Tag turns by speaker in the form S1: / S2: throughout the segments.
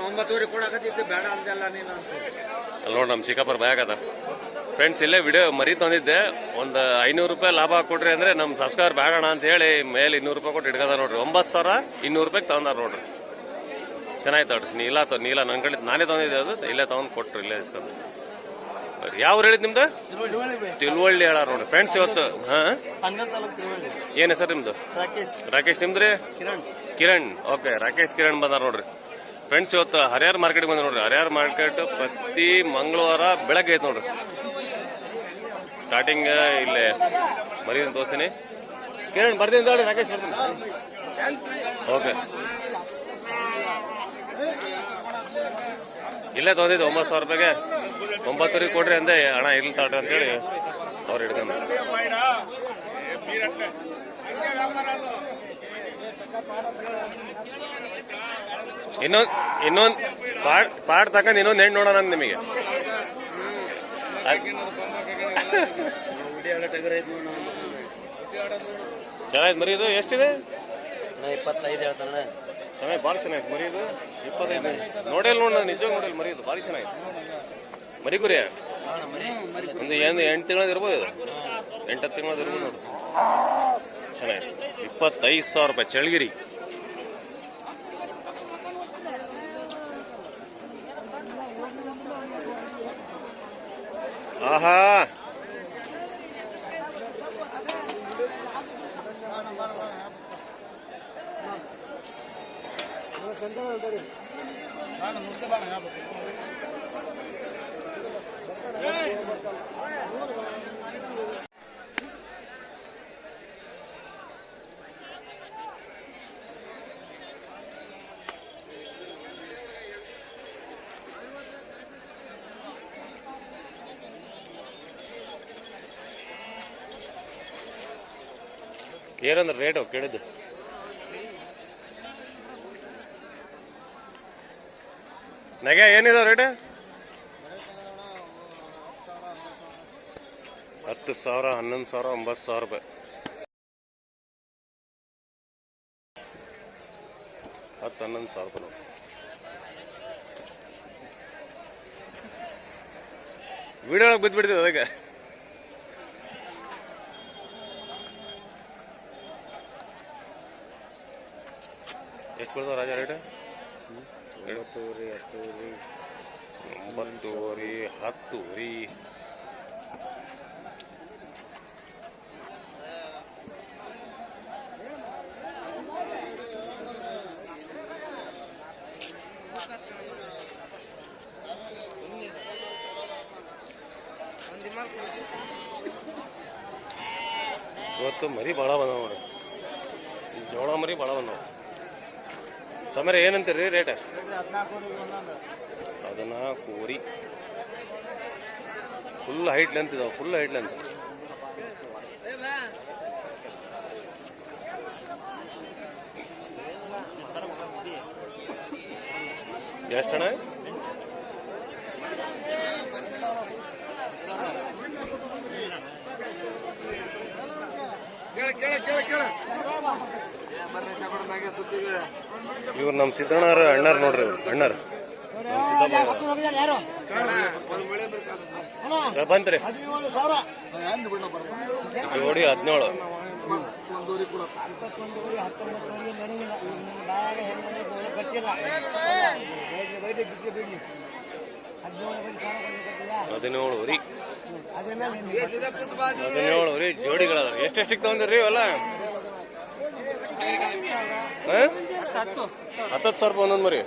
S1: 9 ಕೊಡಕತ್ತಿದ್ದು ಬೇಡ ಅಂತೆಲ್ಲ ನೀನು.
S2: ಅಲ್ಲಿ ನೋಡಿ ನಮ್ಮ ಚಿಕ್ಕಪ್ಪರ ಬ್ಯಾಗ್ ಅದ ಫ್ರೆಂಡ್ಸ್. ಇಲ್ಲೇ ವಿಡಿಯೋ ಮರಿ ತಂದಿದ್ದೆ. ಒಂದು 500 ರೂಪಾಯಿ ಲಾಭ ಕೊಡ್ರಿ ಅಂದ್ರೆ ನಮ್ಮ ಸಬ್ಸ್ಕ್ರೈಬರ್ ಬೇಡಣ ಅಂತ ಹೇಳಿ ಮೇಲೆ 200 ರೂಪಾಯಿ ಕೊಟ್ಟು ಇಟ್ಕೊಂಡ ನೋಡ್ರಿ. 9,200 ರೂಪಾಯಿಗೆ ತಗೊಂಡಾರ ನೋಡ್ರಿ. ಚೆನ್ನಾಯ್ತು ನೋಡ್ರಿ. ನೀಲ ನನ್ನ ಕಡೆ ನಾನೇ ತಂದಿದ್ದೆ. ಅದು ಇಲ್ಲೇ ತಗೊಂಡು ಕೊಟ್ರು. ಇಲ್ಲೇ ಇಸ್ಕೊಂಡು ಯಾವ ಹೇಳಿದ್ ನಿಮ್ದು? ತಿಳುವಳ್ಳಿ ಹೇಳ ನೋಡ್ರಿ ಫ್ರೆಂಡ್ಸ್. ಇವತ್ತು ಏನ್ ಹೆಸರು ನಿಮ್ದು? ರಾಕೇಶ್. ನಿಮ್ದ್ರಿ? ಕಿರಣ್. ಓಕೆ, ರಾಕೇಶ್ ಕಿರಣ್ ಬಂದಾರ ನೋಡ್ರಿ ಫ್ರೆಂಡ್ಸ್. ಇವತ್ತು ಹರಿಹರ ಮಾರ್ಕೆಟ್ ಬಂದ ನೋಡ್ರಿ. ಹರಿಹರ ಮಾರ್ಕೆಟ್ ಪ್ರತಿ ಮಂಗಳವಾರ ಬೆಳಗ್ಗೆ ಐತೆ ನೋಡ್ರಿ. ಸ್ಟಾರ್ಟಿಂಗ್ ಇಲ್ಲೇ ಮರಿ ತೋರಿಸ್ತೀನಿ. ಕಿರಣ್ ಬರ್ತೀನಿ ನೋಡಿ. ರಾಕೇಶ್ ಬರ್ತೀನಿ. ಓಕೆ, ಇಲ್ಲೇ ತೊಗೊಂಡಿದ್ದು 9,000 ರೂಪಾಯಿಗೆ. 9,000 ಕೊಡ್ರಿ ಅಂದೆ. ಹಣ ಇಲ್ಲಿ ತಾಟ ಅಂತೇಳಿ ಅವ್ರು ಹಿಡ್ಕೊಂಡು ಇನ್ನೊಂದು ಪಾಡ್ ತಕೊಂಡ್ ಇನ್ನೊಂದು ಹೆಣ್ಣು ನೋಡೋಣ ನಿಮಗೆ. ಚೆನ್ನಾಯ್ತು ಮರಿ. ಇದು ಎಷ್ಟಿದೆ?
S1: 25 ಹೇಳ್ತಾನೆ.
S2: ಚೆನ್ನಾಗಿ ಭಾರಿ ಚೆನ್ನಾಯ್ತು ಮರಿ. ಇದು 25 ನೋಡಿಲ್ಲ ನೋಡ. ನಿಜ ನೋಡಿಲ್ಲ ಮರಿ. ಇದು ಭಾರಿ ಚೆನ್ನಾಗಿತ್ತು ಮರಿ. ಗುರಿ ಒಂದು 8 ತಿಂಗಳದ ಇರ್ಬೋದು. ಇದು 8-10 ತಿಂಗಳದ ಇರ್ಬೋದು ನೋಡು. ಚೆನ್ನಾಗಿತ್ತು. 25,000 ರೂಪಾಯಿ ಚಳಗಿರಿ. ಆಹಾ, ಏನಂದ್ರೆ ರೇಟು ಕೇಳಿದ್ದು? ನಗೆ ಏನಿದೆ ರೇಟ್? 10,000, 11,000, 9,000 ರೂಪಾಯಿ. 10-11,000 ರೂಪಾಯಿ. ವಿಡಿಯೋ ಒಳಗೆ ಬಿದ್ದುಬಿಡ್ತೀವಿ ಅದಕ್ಕೆ. ಎಷ್ಟು ಬೀಳ್ತಾವ ರಾಜ ರೇಟ್? 9,000, 9,000, 10,000. ಇವತ್ತು ಮರಿ ಭಾಳ ಬಂದವ ನೋಡಿ. ಜೋಳ ಮರಿ ಭಾಳ ಬಂದವ. ಸಮರ ಏನಂತೀರಿ ರೇಟ್? 14 ಫುಲ್ ಹೈಟ್ ಲೆಂತ್ ಇದಾವೆ. Full height length. ಎಷ್ಟಣ್ಣ? ಇವ್ರು ನಮ್ಮ ಸಿದ್ದಣ್ಣವ್ರ ಅಣ್ಣಾರ್ ನೋಡ್ರಿ. ಇವ್ರು ಅಣ್ಣಾರ್ ಬಂತ್ರಿ. ಜೋಡಿ 17. ಹದಿನೇಳು ಜೋಡಿಗಳದ. ಎಷ್ಟೆಷ್ಟಿಗೆ ತಗೊಂಡ್ರಿ ಅಲ್ಲ? 10,000 ರೂಪಾಯಿ ಒಂದೊಂದು ಮರಿ.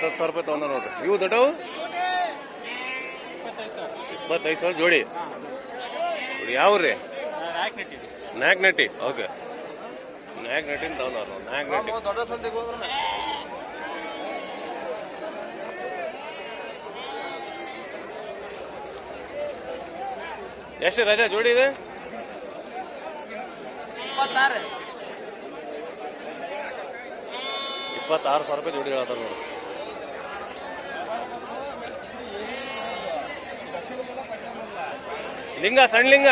S2: 10,000 ರೂಪಾಯಿ ತಗೊಂಡ ನೋಡ್ರಿ. ಇವು ದೊಡ್ಡವು 25,000 ಜೋಡಿ. ಯಾವ್ರಿ? ನಾಯಕನಟ್ಟಿ. ಓಕೆ, ನಾಯಕನಟ್ಟಿನ ತಗೊಂಡವ್ರು. ನಾಯಕನಟ್ಟಿ ಎಷ್ಟು ರಜಾ ಜೋಡಿ ಇದೆ? 26,000 ರೂಪಾಯಿ ಜೋಡಿ ಹೇಳ್ತಾರ ನೋಡಿ. ಲಿಂಗ, ಸಣ್ಣ ಲಿಂಗ.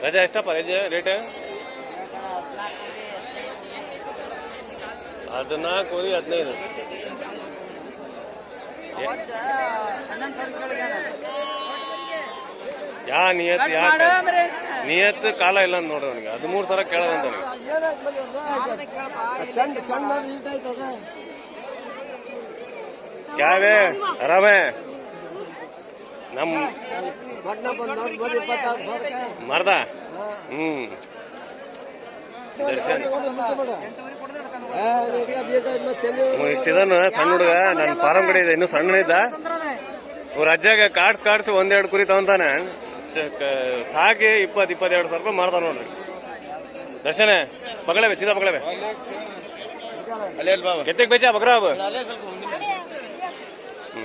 S2: ರಜಾ ಎಷ್ಟಪ್ಪ ರಜೆ ರೇಟ್? 14 ಕುರಿ 15. ಯಾ ನಿಯತ್ ನಿಯತ್ ಕಾಲ ಇಲ್ಲ ಅಂತ ನೋಡ್ರಿ ಅವನಿಗೆ 13 ಸಾವಿರ ಕೇಳೋದಂತ ಕ್ಯಾವೇ ಆರಾಮೇ ನಮ್ ಮರ್ದ ಇಷ್ಟಿದನು ಸಣ್ಣ ಹುಡುಗ ನನ್ನ ಫಾರಂ ಕಡೆ ಇದೆ, ಇನ್ನು ಸಣ್ಣ ಇದ್ದ. ಅವ್ರ ಅಜ್ಜಾಗ ಕಾಡ್ಸಿ ಒಂದೆರಡು ಕುರಿ ತಗೊಂತಾನೆ, ಸಾಕಿ 20-22 ಸಾವಿರ ರೂಪಾಯಿ ಮಾಡ್ತಾನ ನೋಡ್ರಿ. ದರ್ಶನ ಪಗಳವೆ ಸೀದಾ ಪಗಳವೆ ಕೆತ್ತಕ್ ಬೇಚ ಬಕ್ರ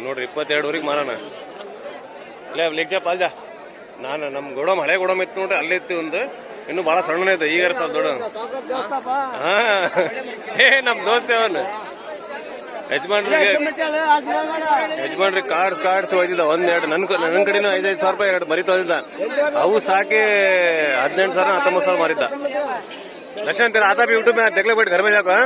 S2: ನೋಡ್ರಿ 22ವರೆಗೆ ಮಾರೋಣ. ಅಲ್ಲೇ ಲೆಗ್ಜಾ ಪಾಲ್ಜಾ ನಾನು ನಮ್ಮ ಗೋಡಮ್ ಹಳೆ ಗೋಡಮ್ ಇತ್ತು ನೋಡ್ರಿ, ಅಲ್ಲಿ ಇತ್ತು ಒಂದು, ಇನ್ನು ಬಹಳ ಸಣ್ಣನೇ ಇದೆ. ಈಗ ಸ್ವಲ್ಪ ದೊಡ್ಡ ಹಾ ನಮ್ ದೋಸ್ತೆ ಅವನು ಯಜಮಾನ್ರಿ ಕಾರ್ಡ್ಸ್ ಹೋಯ್ತಿದ್ದ ಒಂದೆರಡು ನನ್ನ ಕಡೆನೂ 5-5 ಸಾವಿರ ರೂಪಾಯಿ 2 ಮರಿ ತಂದಿದ್ದ. ಅವು ಸಾಕಿ 18 ಸಾವಿರ 19 ಸಾವಿರ ಮಾರಿದ್ದ. ದರ್ಶನ್ तेरा आता भी यूट्यूब में देख ले, बैठ घर में जाकर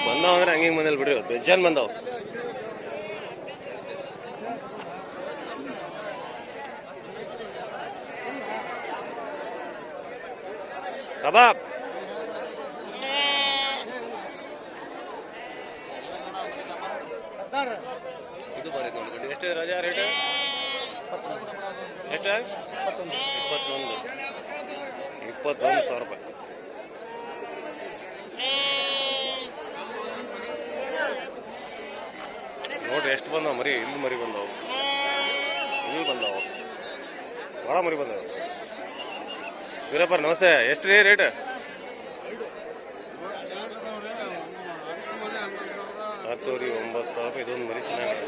S2: ಬಂದಾವ ಅಂದ್ರೆ ಹಂಗೆ ಬಂದಲ್ಲಿ ಬಿಡ್ರಿ, ಬೇಜಾನ್ ಬಂದಾವ್. ಕಬಾಬ್ ಇದು ಬರೀ ನೋಡಿ. ಎಷ್ಟು ರಾಜಾ ರೇಟ್? ಎಷ್ಟು? 21 ಸಾವಿರ ರೂಪಾಯಿ. ನೋಡ್ರಿ ಎಷ್ಟು ಬಂದಾವ ಮರಿ. ಇಲ್ಲಿ ಮರಿ ಬಂದಾವ, ಇಲ್ಲಿ ಬಂದಾವ, ಬಹಳ ಮರಿ ಬಂದಾವ. ವೀರಪ್ಪ ನಮಸ್ತೆ. ಎಷ್ಟು ರೀ ರೇಟ್? 10 9 ಸಾವಿರ. ಇದೊಂದು ಮರಿ ಚೆನ್ನಾಗಿ 9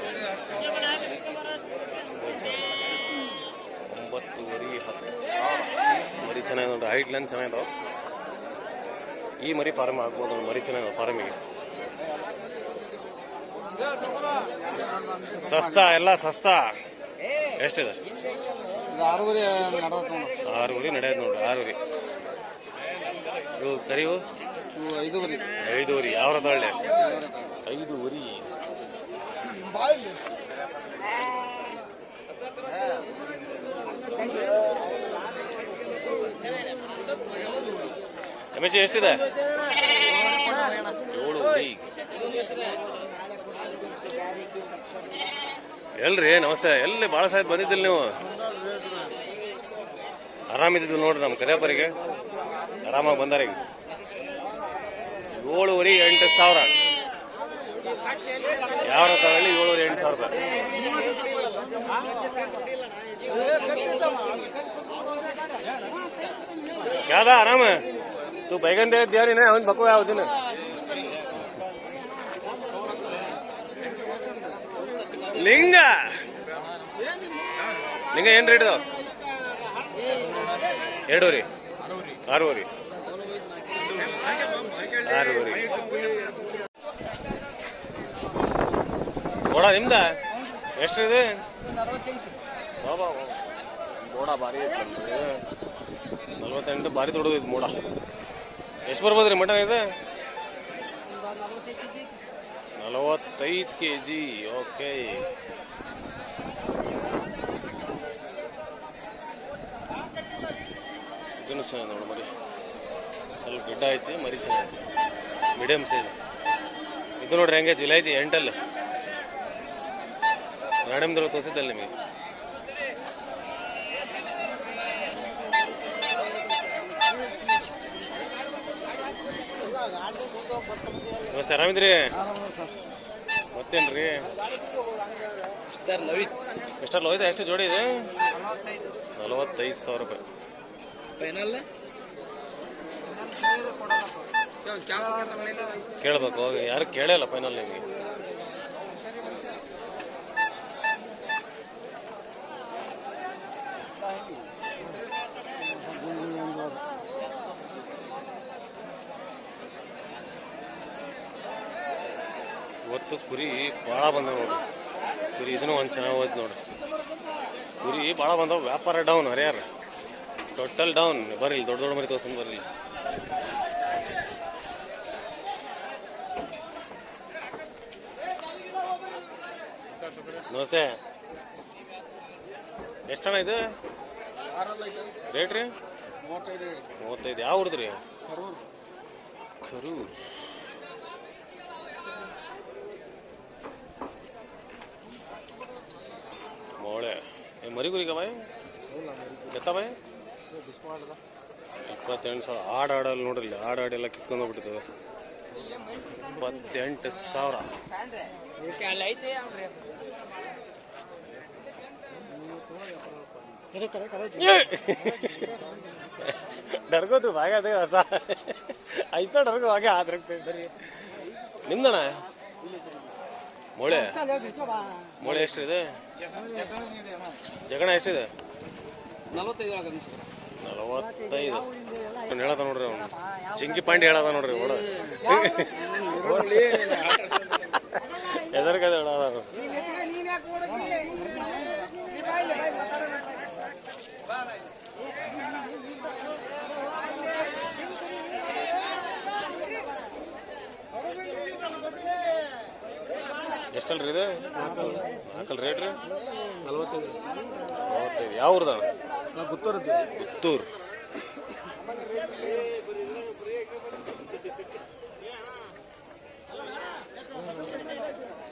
S2: 10 ಮರಿ ಚೆನ್ನಾಗಿ ನೋಡ್ರಿ. ಹೈಟ್ ಲೆಂತ್ ಚೆನ್ನಾಗಿದಾವ. ಈ ಮರಿ ಫಾರ್ಮ್ ಹಾಕ್ಬೋದು, ಮರಿ ಚೆನ್ನಾಗಿದಾವ ಫಾರ್ಮಿಗೆ. ಸಸ್ತಾ ಎಲ್ಲ ಸಸ್ತಾ. ಎಷ್ಟಿದೆ?
S3: 6
S2: ನಡೆಯೋದು ನೋಡ್ರಿ. 6 ಇವು ಕರಿವು 5 ಯಾವ ಒಳ್ಳೆ 5 ಎಮ್ಮೆಚ್ಚಿ ಎಷ್ಟಿದೆ? 7 ಎಲ್ರಿ ನಮಸ್ತೆ. ಎಲ್ಲಿ ಭಾಳ ಸಾಯ್ತು ಬಂದಿದ್ದಿಲ್ಲ ನೀವು? ಆರಾಮಿದ್ದು ನೋಡ್ರಿ. ನಮ್ಮ ಕರಿಯಪ್ಪರಿಗೆ ಆರಾಮಾಗಿ ಬಂದಾರ. ಈಗ 7 8 ಸಾವಿರ ಯಾವ ತಗೊಳ್ಳಿ. 7 8 ಸಾವಿರ ರೂಪಾಯಿ. ಯಾವ್ದ ಆರಾಮ तू बैगन दे दिया नहीं हम बको ಯಾವ ದಿನ ಲಿಂಗ ಲಿಂಗ ಏನ್ ರೇಟ್ ಇದಾವ? 2 6 ಬೋಡ ನಿಮ್ದ ಎಷ್ಟಿದೆ? ಬಾಬಾ ಬೋಡ ಭಾರಿ ಐತೆ. 48 ಭಾರಿ ದೊಡ್ಡದೈತಿ ಮೋಡ. ಎಷ್ಟು ಬರ್ಬೋದ್ರಿ ಮಟನ್ ಇದು? 45 kg. ಓಕೆ. ಇದನ್ನು ಚೆನ್ನಾಗಿ ನೋಡು ಮರಿ. ಸ್ವಲ್ಪ ಗಿಡ್ಡ ಐತಿ, ಮರಿ ಚೆನ್ನಾಗೈತಿ, ಮೀಡಿಯಂ ಸೈಜ್. ಇದು ನೋಡ್ರಿ ಹೆಂಗೈತಿ ವಿಲಾಯ್ತಿ ಎಂಟಲ್. ನಾಡಮ್ದವ್ರು ತೋರಿಸಿದ್ದಲ್ಲ ನಿಮಗೆ. ನಮಸ್ತೆ, ಆರಾಮಿದ್ರಿ? ಮತ್ತೇನ್ರಿ ಮಿಸ್ಟರ್ ಲೋಹಿತ ಎಷ್ಟು ಜೋಡಿ ಇದೆ? 45 ಸಾವಿರ ರೂಪಾಯಿ ಕೇಳ್ಬೇಕು. ಯಾರು ಕೇಳಲ್ಲ ಫೈನಲ್ ನಿಮಗೆ. ಇವತ್ತು ಕುರಿ ಭಾಳ ಬಂದ ನೋಡ್ರಿ. ಕುರಿ ಇದನ್ನು ಒಂದು ಚೆನ್ನಾಗಿ ಹೋಯ್ತು ನೋಡ್ರಿ. ಕುರಿ ಭಾಳ ಬಂದವು, ವ್ಯಾಪಾರ ಡೌನ್ ಹರಿಯಾರ ಟೋಟಲ್ ಡೌನ್. ಬರ್ರಿ ದೊಡ್ಡ ದೊಡ್ಡ ಮರಿ ತೋರ್ಸನ್ ಬರ್ರಿ. ನಮಸ್ತೆ. ಎಷ್ಟಣ್ಣ ಇದು ರೇಟ್ ರೀ? 35. ಯಾವ ಊರ್ದ್ರಿ? ಖರೂರ್. ಮೋಳೆ ಮರಿಗುರಿಗ ಬಾಯ್ ಎತ್ತ ಬಾಯ್ 28,000. ಆಡಲ್ಲಿ ನೋಡ್ರಿ, ಆಡೆಲ್ಲ ಕಿತ್ಕೊಂಡು ಹೋಗ್ಬಿಟ್ಟಿರ್ತದೆ. 28,000. ಡರ್ಗೋದು ಭಾಗ ಅದೇ ಹೊಸ ಐಸ ಡರ್ಗೋ ಹಾಗೆ ಆದ್ರೆ ನಿಮ್ದಣ ಮೊಳೆ. ಮೊಳೆ ಎಷ್ಟಿದೆ? ಜಗಣ ಎಷ್ಟಿದೆ? 45. ಹೇಳದ ನೋಡ್ರಿ ಅವನು, ಚಿಂಕಿ ಪಾಂಡಿ ಹೇಳದ ನೋಡ್ರಿ. ಓಡ ಎದರ್ಗದ ಹೇಳದ. ಎಷ್ಟಲ್ರಿ ಇದು? ನಾಲ್ಕಲ್ ರೇಟ್ ರೀ? 45. ಯಾವ ಊರ್ದಣ? ಪುತ್ತೂರು.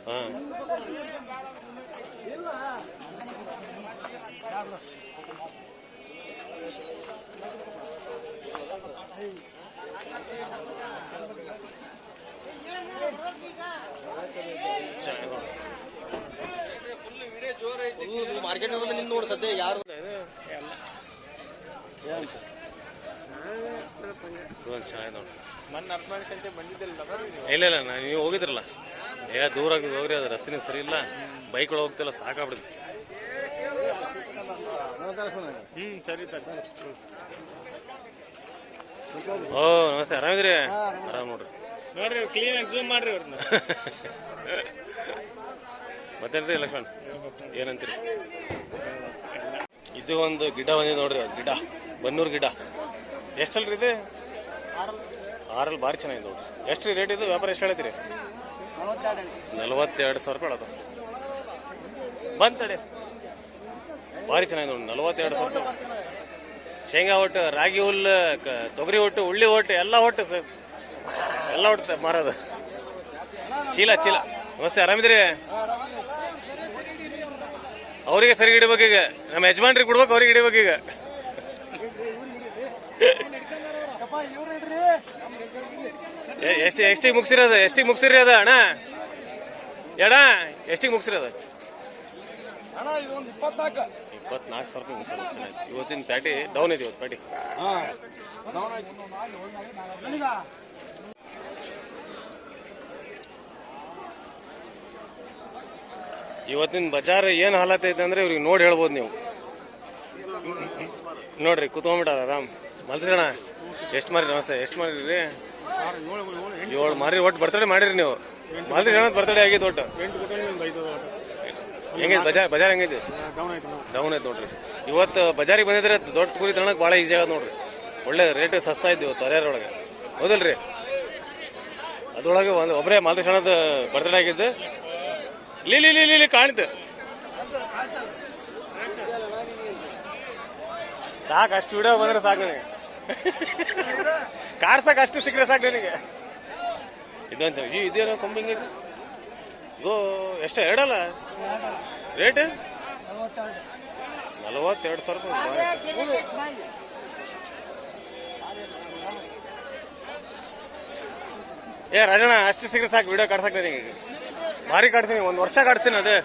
S2: ಹಾಂ.
S1: ಮಾರ್ಕೆಟ್ ನಿಂದು ನೋಡಿ ಸದ್ಯ ಯಾರು
S2: ಇಲ್ಲ ನೀವು ಹೋಗಿದ್ರಲ್ಲ, ದೂರ ಆಗಿದ್ದು ಹೋಗ್ರಿ. ಅದು ರಸ್ತೆನೇ ಸರಿ ಇಲ್ಲ, ಬೈಕ್ ಒಳಗೆ ಹೋಗ್ತಿಲ್ಲ, ಸಾಕಾಗ್ಬಿಡುತ್ತೆ. ಸರಿ. ಓ ನಮಸ್ತೆ, ಆರಾಮಿದ್ರಿ? ಆರಾಮ್ ನೋಡ್ರಿ. ನೋಡ್ರಿ ಕ್ಲೀನ್ ಆಗಿ ಝೂಮ್ ಮಾಡ್ರಿ ಅವ್ರನ್ನ. ಮತ್ತೇನ್ರಿ ಲಕ್ಷ್ಮಣ್ ಏನಂತೀರಿ? ಇದು ಒಂದು ಗಿಡ ಬಂದಿದೆ ನೋಡ್ರಿ, ಗಿಡ ಬನ್ನೂರು ಗಿಡ. ಎಷ್ಟಲ್ರಿ ಇದು? 6 ಭಾರಿ ಚೆನ್ನಾಗಿದೆ ನೋಡ್ರಿ. ಎಷ್ಟು ರೀ ರೇಟ್ ಇದು? ವ್ಯಾಪಾರ ಎಷ್ಟು ಹೇಳ್ತೀರಿ? 42,000 ರೂಪಾಯಿ ಹೇಳೋದು. ಬಂತಡೆ ಭಾರಿ ಚೆನ್ನಾಗಿದೆ ನೋಡಿ, 42,000 ರೂಪಾಯಿ. ಶೇಂಗಾ ಒಟ್ಟು, ರಾಗಿ ಹುಲ್ಲು, ತೊಗರಿ ಒಟ್ಟು, ಉಳ್ಳಿ ಒಟ್ಟು ಎಲ್ಲ ಒಟ್ಟು ಸರ್, ಎಲ್ಲ ಒಟ್ಟು ಮಾರೋದು. ಚೀಲ. ನಮಸ್ತೆ, ಆರಾಮಿದ್ರಿ? ಅವರಿಗೆ ಸರಿ ಹಿಡಿಬೇಕು ಈಗ, ನಮ್ಮ ಯಜಮಾನ್ರಿಗೆ ಕೊಡ್ಬೇಕು, ಅವ್ರಿಗೆ ಹಿಡಿಬೇಕು ಈಗ. ಎಷ್ಟಿಗೆ ಮುಗಿಸಿರೋದು? ಎಷ್ಟಿಗೆ ಮುಗಿಸಿರಿ ಅದ ಅಣ್ಣ? ಎಷ್ಟಿಗೆ ಮುಗಿಸಿರೋದು? 24,000 ರೂಪಾಯಿ ಮುಗಿಸೋದು. ಚೆನ್ನಾಗಿ. ಇವತ್ತಿನ ಪ್ಯಾಟಿ ಡೌನ್ ಇದೆ. ಇವತ್ತು ಪ್ಯಾಟಿ ಇವತ್ತಿನ ಬಜಾರ್ ಏನು ಹಾಲತ್ ಐತೆ ಅಂದ್ರೆ ಇವ್ರಿಗೆ ನೋಡಿ ಹೇಳ್ಬೋದು ನೀವು. ನೋಡ್ರಿ ಕುತ್ಕೊಂಡ್ಬಿಟ್ಟಾರ ಆರಾಮ್. ಮಲ್ತಣ್ಣ ಎಷ್ಟು ಮಾರಿ? ನಮಸ್ತೆ. ಎಷ್ಟು ಮಾರಿರಿ? 7 ಮಾರಿ. ಒಟ್ಟು ಬರ್ತಡೇ ಮಾಡಿರಿ ನೀವು? ಮಲ್ತಣ್ಣ ಬರ್ತಡೇ ಆಗಿದ್ದು ಒಟ್ಟು ಹೆಂಗೈತೆ ಬಜಾರ್ ಹೆಂಗೈತಿ? ಡೌನ್ ಐತೆ ನೋಡ್ರಿ. ಇವತ್ತು ಬಜಾರಿಗೆ ಬಂದಿದ್ರೆ ದೊಡ್ಡ ಕುರಿ ತಗೊಳಕ್ ಭಾಳ ಈಸಿ ಆಗೋದು ನೋಡ್ರಿ. ಒಳ್ಳೆ ರೇಟ್ ಸಸ್ತಾ ಇದ್ದು ಇವತ್ತು ಹರಿಯಾರೊಳಗೆ, ಹೌದಲ್ರಿ? ಅದ್ರೊಳಗೆ ಒಬ್ಬರೇ ಮಾಲ್ತೇಶಣ್ಣದ ಬರ್ತಡೇ ಆಗಿದ್ದು. ಇಲ್ಲಿ ಕಾಣ್ತು ಸಾಕು. ಅಷ್ಟು ವಿಡಿಯೋ ಬಂದ್ರೆ ಸಾಕು ನನಗೆ. ಕಾರ್ಸಕ್ಕೆ ಅಷ್ಟು ಸಿಕ್ಕರೆ ಸಾಕು ನನಗೆ. ಇದೊಂದು ಇದೇನೋ ಕೊಂಬಿಂಗಿದೆ. ಇದು ಎಷ್ಟು? 2 ಅಲ್ಲ ರೇಟ್? 42,000 ರೂಪಾಯಿ. ರಾಜಣ್ಣ ಅಷ್ಟು ಸಿಕ್ಕರೆ ಸಾಕು, ವಿಡಿಯೋ ಕಾಡ್ಸಕ್ಕೆ ನನಗೆ. ಭಾರಿ ಕಾಡ್ತೀನಿ, 1 ವರ್ಷ ಕಾಡ್ತೀನಿ ಅದೇ.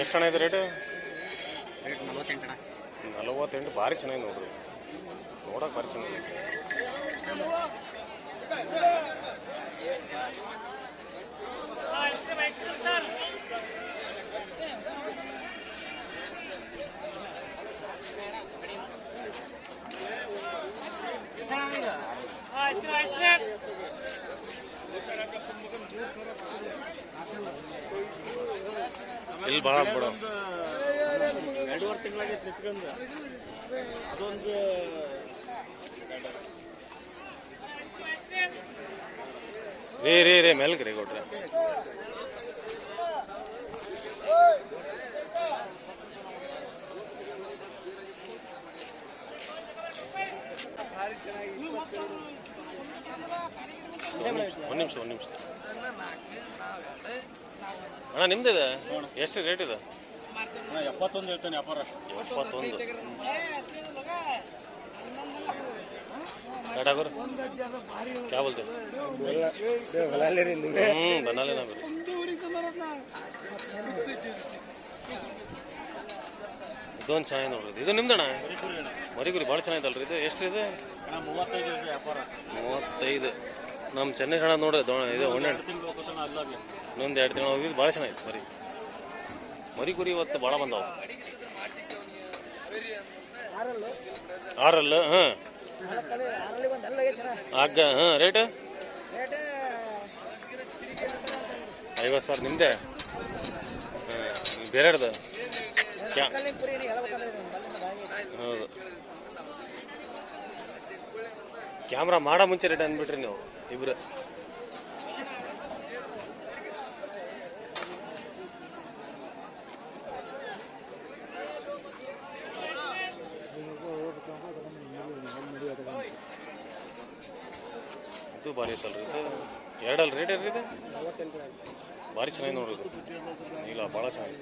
S2: ಎಷ್ಟು ಹಣ ಇದೆ ರೇಟ್? 48. ಭಾರಿ ಚೆನ್ನಾಗಿದೆ ನೋಡ್ರಿ, ನೋಡಕ್ ಭಾರಿ ಚೆನ್ನಾಗಿದೆ. ಇಲ್ಲಿ ಭಾಳ ಬಿಡು.
S4: 2.5 ತಿಂಗಳಾಗೈತೆ ನಿತ್ಕೊಂಡು ಅದೊಂದು
S2: ರೇ ಮೆಲ್ಗ್ರಿ ಕೊಟ್ರೆ ಒಂದು ನಿಮಿಷ ಅಣ್ಣ ನಿಮ್ದಿದೆ ಎಷ್ಟು ರೇಟ್ ಇದೆ?
S4: 71 ಹೇಳ್ತಾನೆ ವ್ಯಾಪಾರ.
S2: 71 डाटा क्या बोलते बना लेना ಇದೊಂದು ಚೆನ್ನಾಗಿ ನೋಡ್ರಿ. ಇದು ನಿಮ್ದಣ್ಣ ಮರಿಗುರಿ ಭಾಳ ಚೆನ್ನಾಗಿದಲ್ರಿ. ಇದು ಎಷ್ಟು ಇದೆ?
S4: 35 ವ್ಯಾಪಾರ.
S2: 35. ನಮ್ಮ ಚೆನ್ನೈ ಹಣ ನೋಡ್ರಿ. ಇದು ಇನ್ನೊಂದು 2 ತಿಂಗಳು ಹೋಗಿದ್ದು ಭಾಳ ಚೆನ್ನಾಗಿತ್ತು ಮರಿಗುರಿ. ಇವತ್ತು ಭಾಳ ಬಂದವು. 6 ಹಾಂ ಆಗ ಹಾಂ ರೇಟ್ 50,000 ನಿಮ್ದೆ. ಹಾಂ ಬೇರೆಯವ್ರದ್ದು ಹೌದು. ಕ್ಯಾಮ್ರಾ ಮಾಡೋ ಮುಂಚೆ ರೇಟ್ ಅಂದ್ಬಿಟ್ರಿ ನೀವು ಇಬ್ರು. ಇದು ಭಾರಿ ಇತ್ತಲ್ರಿ. ಇದು ಎರಡಲ್ಲ ರೇಟ್ ಏನ್ರಿ? ಇದು ಭಾರಿ ಚೆನ್ನಾಗಿ ನೋಡ್ರಿ. ಇದು ಇಲ್ಲ ಭಾಳ ಚೆನ್ನಾಗಿ.